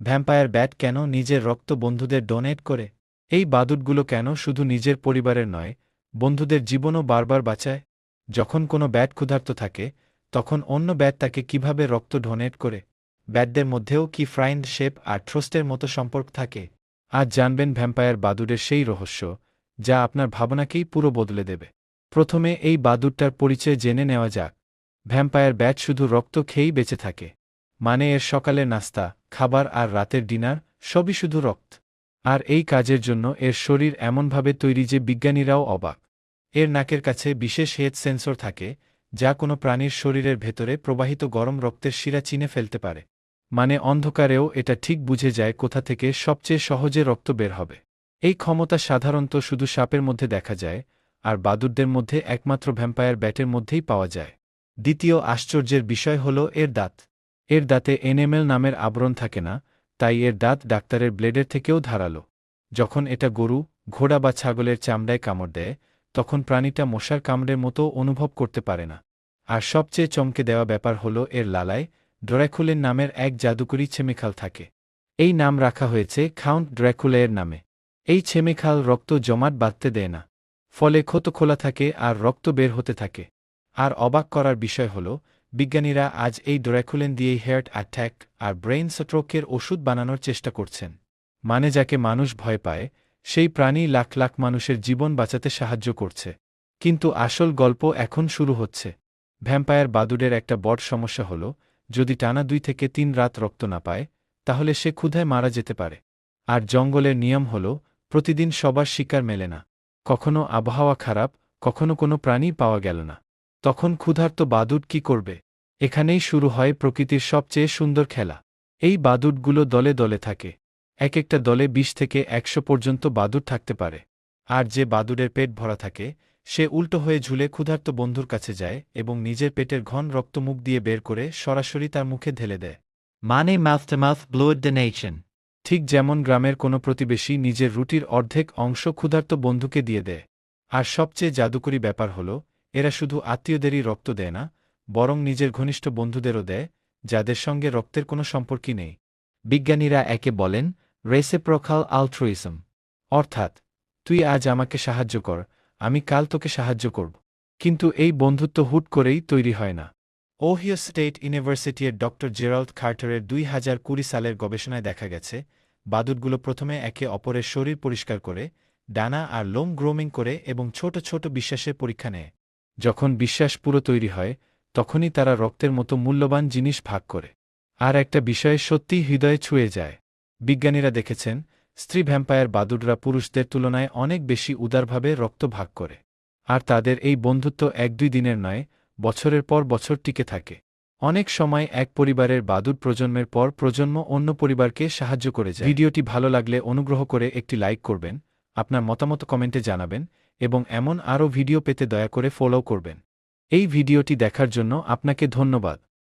Vampire bat কেন নিজের রক্ত বন্ধুদের ডোনেট করে? এই বাদুড়গুলো কেন শুধু নিজের পরিবারের নয়, বন্ধুদের জীবনও বারবার বাঁচায়? যখন কোনো ব্যাট ক্ষুধার্ত থাকে, তখন অন্য ব্যাট তাকে কিভাবে রক্ত ডোনেট করে? ব্যাটদের মধ্যেও কি ফ্রাইন্ডশিপ আর ট্রাস্টের মতো সম্পর্ক থাকে? আজ জানবেন ভ্যাম্পায়ার বাদুড়ের সেই রহস্য, যা আপনার ভাবনাকেই পুরো বদলে দেবে। প্রথমে এই বাদুড়টার পরিচয় জেনে নেওয়া যাক। ভ্যাম্পায়ার ব্যাট শুধু রক্ত খেয়েই বেঁচে থাকে। মানে এর সকালের নাস্তা, খাবার আর রাতের ডিনার সবই শুধু রক্ত। আর এই কাজের জন্য এর শরীর এমনভাবে তৈরি যে বিজ্ঞানীরাও অবাক। এর নাকের কাছে বিশেষ হেড সেন্সর থাকে, যা কোনো প্রাণীর শরীরের ভেতরে প্রবাহিত গরম রক্তের শিরা চিনে ফেলতে পারে। মানে অন্ধকারেও এটা ঠিক বুঝে যায় কোথা থেকে সবচেয়ে সহজে রক্ত বের হবে। এই ক্ষমতা সাধারণত শুধু সাপের মধ্যে দেখা যায়, আর বাদুড়দের মধ্যে একমাত্র ভ্যাম্পায়ার ব্যাটের মধ্যেই পাওয়া যায়। দ্বিতীয় আশ্চর্যের বিষয় হল এর দাঁত। এর দাঁতে এনেমেল নামের আবরণ থাকে না, তাই এর দাঁত ডাক্তারের ব্লেডের থেকেও ধারালো। যখন এটা গরু, ঘোড়া বা ছাগলের চামড়ায় কামড় দেয়, তখন প্রাণীটা মশার কামড়ের মতো অনুভব করতে পারে না। আর সবচেয়ে চমকে দেওয়া ব্যাপার হল এর লালায় ড্র্যাকুলের নামের এক জাদুকরী ছেমিখাল থাকে। এই নাম রাখা হয়েছে কাউন্ট ড্র্যাকুলের নামে। এই ছেমিখাল রক্ত জমাট বাঁধতে দেয় না, ফলে ক্ষত খোলা থাকে আর রক্ত বের হতে থাকে। আর অবাক করার বিষয় হল, বিজ্ঞানীরা আজ এই ড্র্যাকুলেন দিয়েই হার্ট অ্যাট্যাক আর ব্রেইন স্ট্রোকের ওষুধ বানানোর চেষ্টা করছেন। মানে যাকে মানুষ ভয় পায়, সেই প্রাণী লাখ লাখ মানুষের জীবন বাঁচাতে সাহায্য করছে। কিন্তু আসল গল্প এখন শুরু হচ্ছে। ভ্যাম্পায়ার বাদুড়ের একটা বড় সমস্যা হল, যদি টানা 2 থেকে 3 রাত রক্ত না পায়, তাহলে সে ক্ষুধায় মারা যেতে পারে। আর জঙ্গলের নিয়ম হল, প্রতিদিন সবার শিকার মেলে না। কখনো আবহাওয়া খারাপ, কখনো কোনো প্রাণী পাওয়া গেল না। তখন ক্ষুধার্ত বাদুড় কি করবে? এখানেই শুরু হয় প্রকৃতির সবচেয়ে সুন্দর খেলা। এই বাদুড়গুলো দলে দলে থাকে। এক একটা দলে 20 থেকে 100 পর্যন্ত বাদুড় থাকতে পারে। আর যে বাদুড়ের পেট ভরা থাকে, সে উল্টো হয়ে ঝুলে ক্ষুধার্ত বন্ধুর কাছে যায় এবং নিজের পেটের ঘন রক্ত মুখ দিয়ে বের করে সরাসরি তার মুখে ঢেলে দেয়। মানে mouth to mouth blood donation. ঠিক যেমন গ্রামের কোনো প্রতিবেশী নিজের রুটির অর্ধেক অংশ ক্ষুধার্ত বন্ধুকে দিয়ে দেয়। আর সবচেয়ে জাদুকরী ব্যাপার হল, এরা শুধু আত্মীয়দেরই রক্ত দেয় না, বরং নিজের ঘনিষ্ঠ বন্ধুদেরও দেয়, যাদের সঙ্গে রক্তের কোনো সম্পর্কই নেই। বিজ্ঞানীরা একে বলেন রেসিপ্রোকাল আল্ট্রুইজম। অর্থাৎ, তুই আজ আমাকে সাহায্য কর, আমি কাল তোকে সাহায্য করব। কিন্তু এই বন্ধুত্ব হুট করেই তৈরি হয় না। ওহিও স্টেট ইউনিভার্সিটির ডক্টর জেরাল্ড কার্টারের 2020 সালের গবেষণায় দেখা গেছে, বাদুড়গুলো প্রথমে একে অপরের শরীর পরিষ্কার করে, ডানা আর লোম গ্রোমিং করে এবং ছোট ছোট বিশ্বাসের পরীক্ষা নেয়। যখন বিশ্বাস পুরো তৈরি হয়, তখনই তারা রক্তের মতো মূল্যবান জিনিস ভাগ করে। আর একটা বিষয়ে সত্যিই হৃদয়ে ছুঁয়ে যায়। বিজ্ঞানীরা দেখেছেন, স্ত্রী ভ্যাম্পায়ার বাদুড়রা পুরুষদের তুলনায় অনেক বেশি উদারভাবে রক্ত ভাগ করে। আর তাদের এই বন্ধুত্ব 1-2 দিনের নয়, বছরের পর বছর টিকে থাকে। অনেক সময় এক পরিবারের বাদুড় প্রজন্মের পর প্রজন্ম অন্য পরিবারকে সাহায্য করে যায়। ভিডিওটি ভালো লাগলে অনুগ্রহ করে একটি লাইক করবেন, আপনার মতামত কমেন্টে জানাবেন, এবং এমন আরও ভিডিও পেতে দয়া করে ফলো করবেন। এই ভিডিওটি দেখার জন্য আপনাকে ধন্যবাদ।